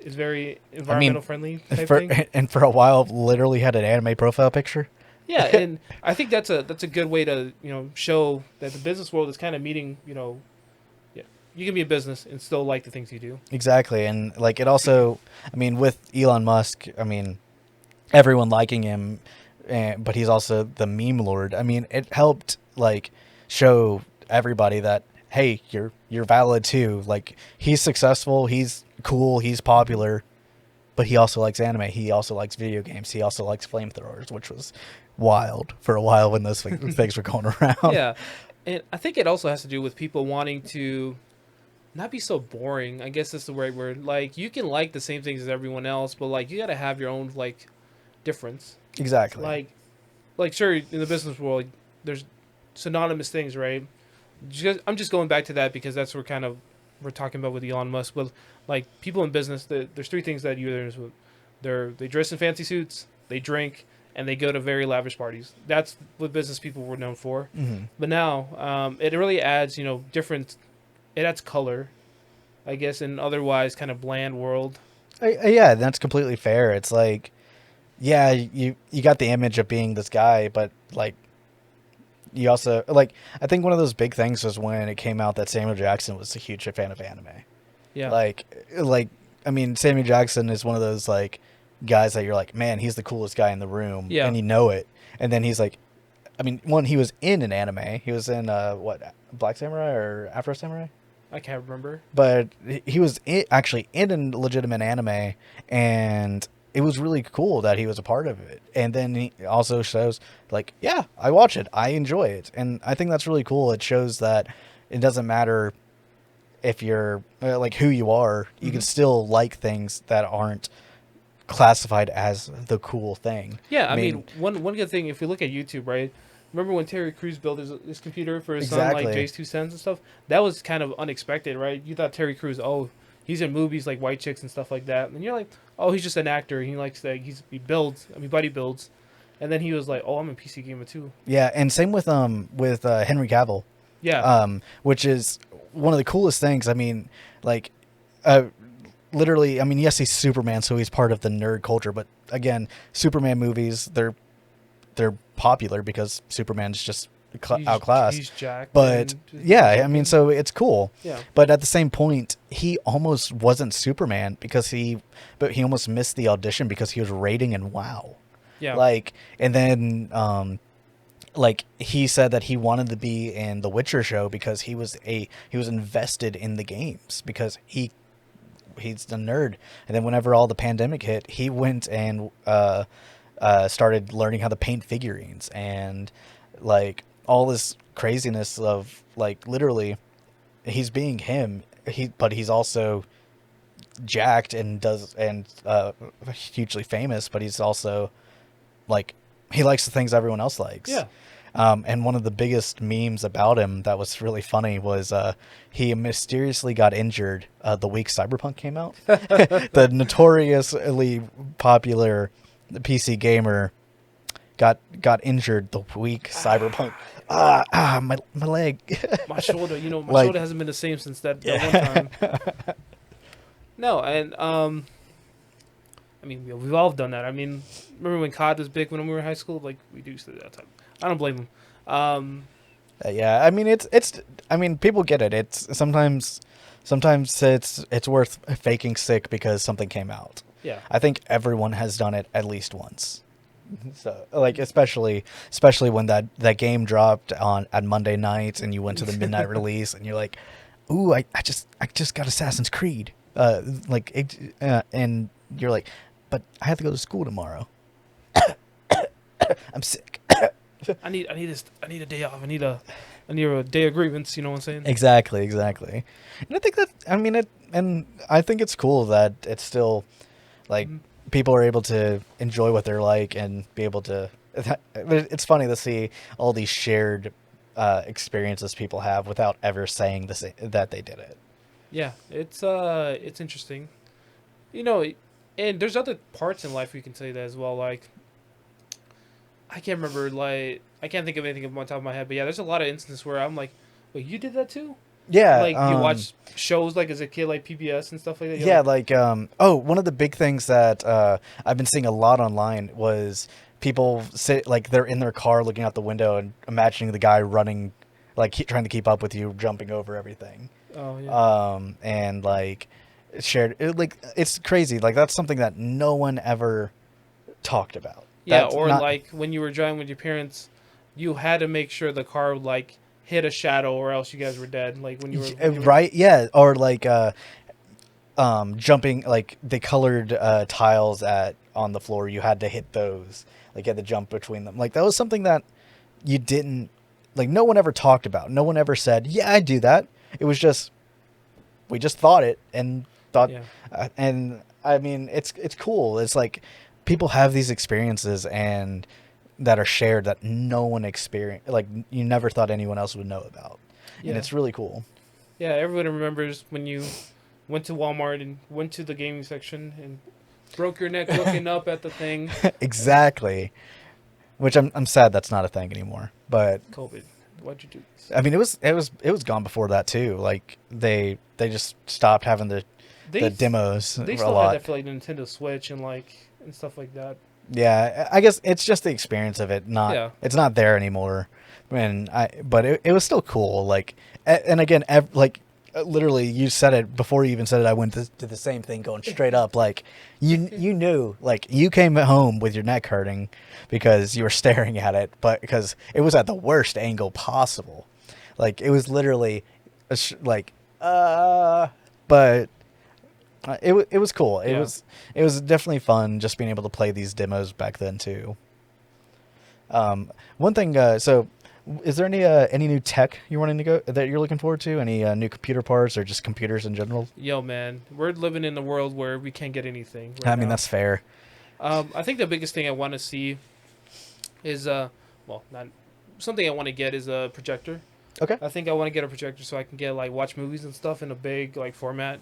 is very I mean, environmental friendly type for thing. and for a while literally had an anime profile picture. Yeah, and I think that's a good way to show that the business world is kind of meeting. Yeah, you can be in business and still like the things you do. Exactly, and like it also, I mean, with Elon Musk, I mean, everyone liking him, but he's also the meme lord. I mean, it helped like show everybody that, hey, you're valid too. Like, he's successful, he's cool, he's hmm popular, but he also likes anime. He also likes video games. He also likes flamethrowers, which was wild for a while when those things were going around. Yeah, and I think it also has to do with people wanting to not be so boring. I guess that's the right word. Like you can like the same things as everyone else, but like you got to have your own like difference. Exactly. Like sure in the business world there's synonymous things, right? I'm just going back to that because that's where kind of we're talking about with Elon Musk. But like people in business, there's three things that they dress in fancy suits, they drink, and they go to very lavish parties. That's what business people were known for. Hmm. But now it really adds different. It adds color, I guess, in otherwise kind of bland world. Yeah, that's completely fair. It's like, yeah, you got the image of being this guy, but like you also like, I think one of those big things was when it came out that Samuel Jackson was a huge fan of anime. Yeah, Like I mean, Samuel Jackson is one of those like guys that you're like, man, he's the coolest guy in the room, yeah. and you know it. And then he's like, I mean, one, he was in an anime. He was in what, Black Samurai or Afro Samurai? I can't remember. But he was actually in a legitimate anime, and it was really cool that he was a part of it. And then he also shows like, yeah, I watch it, I enjoy it, and I think that's really cool. It shows that it doesn't matter if you're like who you are, you can still like things that aren't classified as the cool thing. Yeah, I mean, one good thing if we look at YouTube, right? Remember when Terry Crews built his computer for his son, like Exactly. Jay's 2 cents and stuff? That was kind of unexpected, right? You thought Terry Crews, oh, he's in movies like White Chicks and stuff like that, and you're like, oh, he's just an actor. He likes that. He builds. I mean, buddy builds. And then he was like, oh, I'm a PC gamer too. Yeah, and same with Henry Cavill, Yeah, which is one of the coolest things. I mean, like, uh, literally, I mean, yes, he's Superman, so he's part of the nerd culture. But again, Superman movies, they're popular because Superman's just outclassed. He's jacked. But yeah, I mean, so it's cool. Yeah. But at the same point, he almost wasn't Superman because he almost missed the audition because he was rating in WoW. Yeah. Like, and then like he said that he wanted to be in the Witcher show because he was invested in the games because he's a nerd. And then whenever all the pandemic hit, he went and started learning how to paint figurines and like all this craziness of like literally he's being him. But he's also jacked and hugely famous, but he's also like he likes the things everyone else likes. Yeah. And one of the biggest memes about him that was really funny was he mysteriously got injured the week Cyberpunk came out. The notoriously popular PC gamer got injured the week Cyberpunk. My leg. My shoulder, my Like- shoulder hasn't been the same since that one time. No, and I mean, we've all done that. I mean, remember when COD was big when we were in high school? Like, we do still do that time. I don't blame them. Yeah, I mean it's I mean people get it. It's sometimes it's worth faking sick because something came out. Yeah. I think everyone has done it at least once. So like especially when that game dropped on Monday nights and you went to the midnight release and you're like, "Ooh, I just got Assassin's Creed." And you're like, "But I have to go to school tomorrow." I'm sick. I need a day off. I need a day of grievance. You know what I'm saying? Exactly. And I think that I think it's cool that it's still like people are able to enjoy what they're like and be able to. It's funny to see all these shared experiences people have without ever saying that they did it. Yeah, it's interesting. And there's other parts in life we can say that as well. Like, I can't remember, like, I can't think of anything on top of my head, but yeah, there's a lot of instances where I'm like, wait, you did that too? Yeah, Like, you watch shows like as a kid, like PBS and stuff like that? You're yeah, like, one of the big things that I've been seeing a lot online was people sit like they're in their car looking out the window and imagining the guy running, like trying to keep up with you, jumping over everything. oh, yeah. And like it's crazy. Like that's something that no one ever talked about. Yeah, That's or not- like when you were driving with your parents, you had to make sure the car would like hit a shadow or else you guys were dead. Like when you were right, yeah, or like jumping like the colored tiles on the floor, you had to hit those, like you had to jump between them. Like that was something that you didn't, like no one ever talked about. No one ever said, yeah, I do that. It was just we just thought it and thought Yeah. and I mean it's cool. It's like people have these experiences and that are shared that no one experienced, like you never thought anyone else would know about. Yeah. And it's really cool. Yeah, everyone remembers when you went to Walmart and went to the gaming section and broke your neck looking up at the thing. Exactly. Which I'm sad that's not a thing anymore. But COVID. Why'd you do this? I mean it was gone before that too. Like they just stopped having the demos They a still lot. had that for like Nintendo Switch and stuff like that. Yeah, I guess it's just the experience of it. Yeah. It's not there anymore. But it was still cool. Like, and again, literally, you said it before you even said it. I went to the same thing, going straight up. Like, you knew, like, you came home with your neck hurting because you were staring at it, but because it was at the worst angle possible. Like, it was literally, but It was cool. Yeah. It was definitely fun just being able to play these demos back then too. One thing. So, is there any new tech you're wanting to go that you're looking forward to? Any new computer parts or just computers in general? Yo, man, we're living in a world where we can't get anything right I mean, now. that's fair. I think the biggest thing I want to see is well, not something I want to get is a projector. Okay. I think I want to get a projector so I can get like watch movies and stuff in a big like format.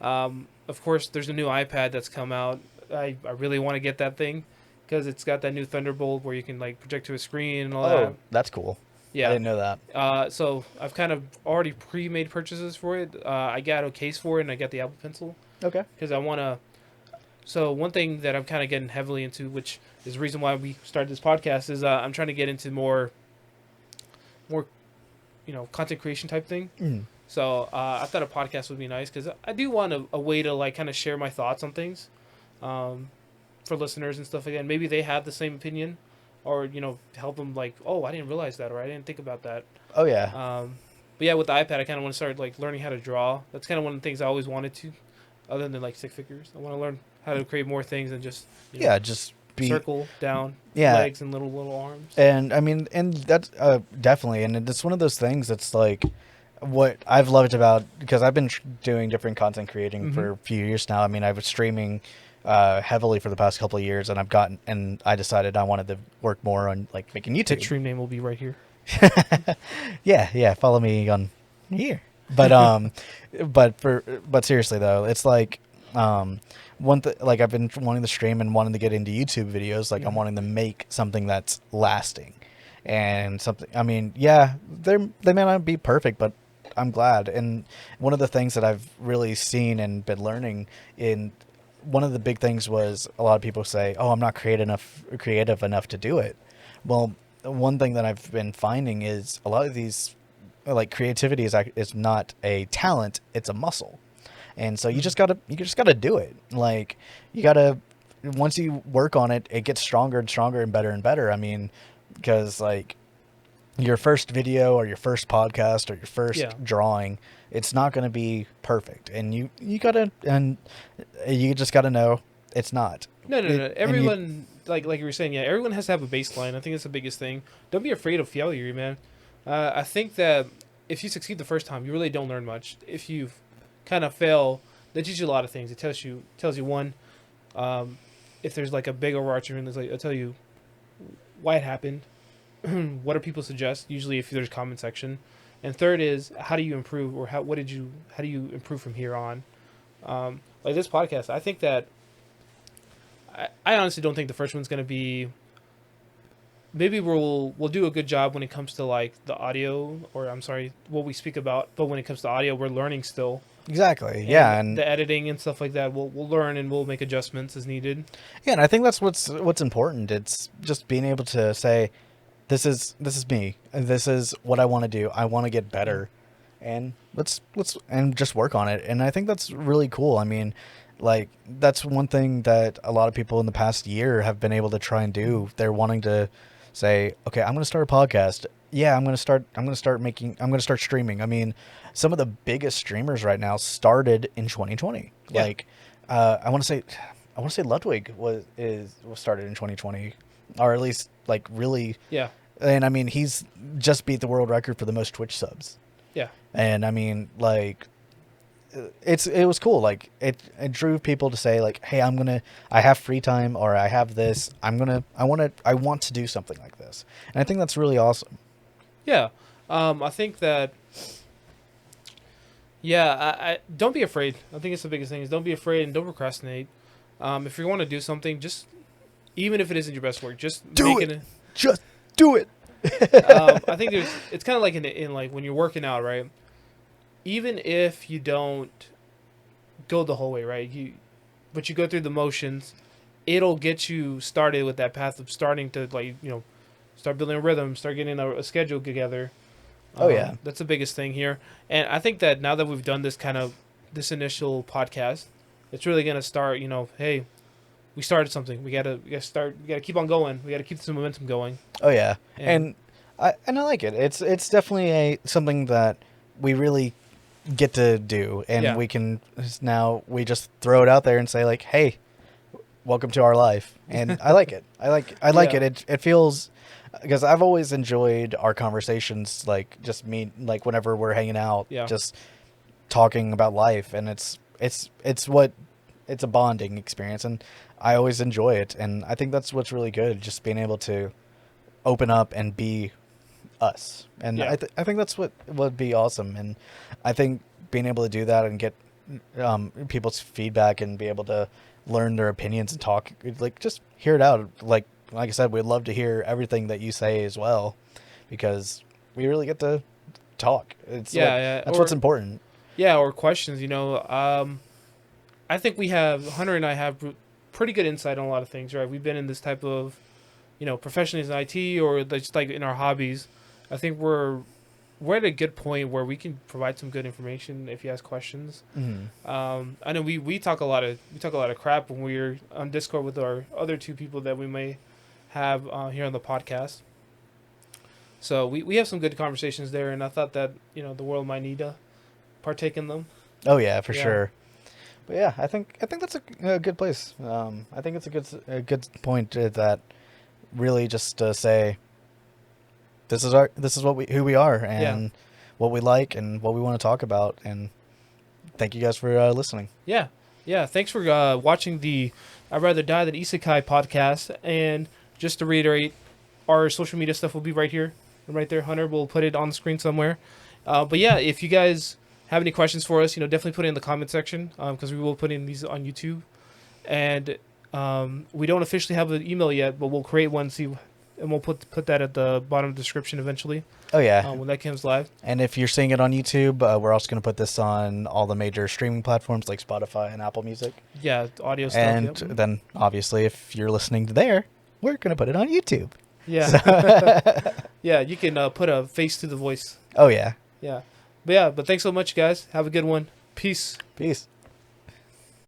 Of course, there's a new iPad that's come out. I really want to get that thing because it's got that new Thunderbolt where you can like project to a screen and all that. Oh, that's cool. I Yeah. didn't know that. So I've kind of already pre-made purchases for it. I got a case for it and I got the Apple Pencil Okay. because I want to. So one thing that I'm kind of getting heavily into, which is the reason why we started this podcast, is I'm trying to get into more, content creation type thing. Mm. So I thought a podcast would be nice because I do want a way to like kind of share my thoughts on things, for listeners and stuff like that. And maybe they have the same opinion, or help them like, oh, I didn't realize that, or I didn't think about that. Oh yeah. But yeah, with the iPad, I kind of want to start like learning how to draw. That's kind of one of the things I always wanted to, other than like stick figures. I want to learn how to create more things than just Yeah. Just be. circle down Yeah. legs and little arms. And I mean, and that's definitely, and it's one of those things that's like what I've loved about, because I've been doing different content creating for a few years now. I mean, I was streaming heavily for the past couple of years, and I decided I wanted to work more on like making The YouTube. stream name will be right here. Yeah, follow me on here. But but seriously though, it's like like I've been wanting to stream and wanting to get into YouTube videos. Like I'm wanting to make something that's lasting, and something. I mean, yeah, they may not be perfect, but I'm glad. And one of the things that I've really seen and been learning in one of the big things was a lot of people say, "Oh, I'm not creative enough to do it." Well, one thing that I've been finding is a lot of these, like creativity is not a talent; it's a muscle, and so you just gotta do it. Like you gotta, once you work on it, it gets stronger and stronger and better. I mean, because like your first video or your first podcast or your first drawing, it's not going to be perfect, and you just got to know it's not. No. Everyone, like you were saying, yeah, everyone has to have a baseline. I think that's the biggest thing. Don't be afraid of failure, man. I think that if you succeed the first time, you really don't learn much. If you kind of fail, that teaches you a lot of things. It tells you one, if there's like a big overarching, there's like it'll tell you why it happened. What do people suggest? Usually, if there's a comment section, and third is how do you improve, or how do you improve from here on? Like this podcast, I think that I honestly don't think the first one's gonna be. Maybe we'll do a good job when it comes to like the audio, or I'm sorry, what we speak about. But when it comes to audio, we're learning still. Exactly. Yeah, and the editing and stuff like that, we'll learn and we'll make adjustments as needed. Yeah, and I think that's what's important. It's just being able to say, this is me, and this is what I want to do. I want to get better, and let's and just work on it. And I think that's really cool. I mean, like that's one thing that a lot of people in the past year have been able to try and do. They're wanting to say, okay, I'm going to start a podcast. Yeah, I'm going to start streaming. I mean, some of the biggest streamers right now started in 2020. Yeah. Like, I want to say Ludwig was started in 2020, or at least like really. Yeah. And I mean, he's just beat the world record for the most Twitch subs. Yeah. And I mean, like, it was cool. Like it drew people to say like, hey, I have free time, or I have this. I want to do something like this. And I think that's really awesome. Yeah. I think that. Yeah, I don't be afraid. I think it's the biggest thing is don't be afraid and don't procrastinate. If you want to do something, just even if it isn't your best work, just do make it. Just do it. I think it's kind of like in like when you're working out, right? Even if you don't go the whole way, right? But you go through the motions, it'll get you started with that path of starting to start building a rhythm, start getting a schedule together. Oh yeah, that's the biggest thing here. And I think that now that we've done this this initial podcast, it's really gonna start. Hey, we started something. We gotta start. We gotta keep on going. We gotta keep this momentum going. Oh yeah, and I like it. It's definitely something that we really get to do, and Yeah. we just throw it out there and say like, hey, welcome to our life. And I like it. I like Yeah. it feels, because I've always enjoyed our conversations, like just me, like whenever we're hanging out, Yeah. just talking about life, and it's a bonding experience, and I always enjoy it, and I think that's what's really good, just being able to open up and be us. And Yeah. I think that's what would be awesome. And I think being able to do that and get people's feedback and be able to learn their opinions and talk, like just hear it out. Like I said, we'd love to hear everything that you say as well, because we really get to talk. Yeah. Yeah. That's what's important. Yeah, or questions. I think Hunter and I have pretty good insight on a lot of things, right? We've been in this type of, professionally in IT or just like in our hobbies. I think we're at a good point where we can provide some good information if you ask questions. Mm-hmm. I know we talk a lot of crap when we're on Discord with our other two people that we may have here on the podcast. So we have some good conversations there, and I thought that the world might need to partake in them. Oh yeah, for Yeah. sure. But yeah, I think that's a good place. I think it's a good point that really just to say this is who we are, Yeah. and what we like and what we want to talk about. And thank you guys for listening. Yeah. Yeah. Thanks for watching the I'd Rather Die Than Isekai podcast. And just to reiterate, our social media stuff will be right here and right there. Hunter will put it on the screen somewhere. But yeah, if you guys have any questions for us, definitely put it in the comment section because we will put in these on YouTube. And we don't officially have an email yet, but we'll create one. And we'll put that at the bottom of the description eventually Oh yeah. when that comes live. And if you're seeing it on YouTube, we're also going to put this on all the major streaming platforms like Spotify and Apple Music. Yeah, audio stuff. And Yep. then obviously if you're listening to there, we're going to put it on YouTube. Yeah. Yeah, you can put a face to the voice. Oh yeah. Yeah. But thanks so much, guys. Have a good one. Peace. Peace.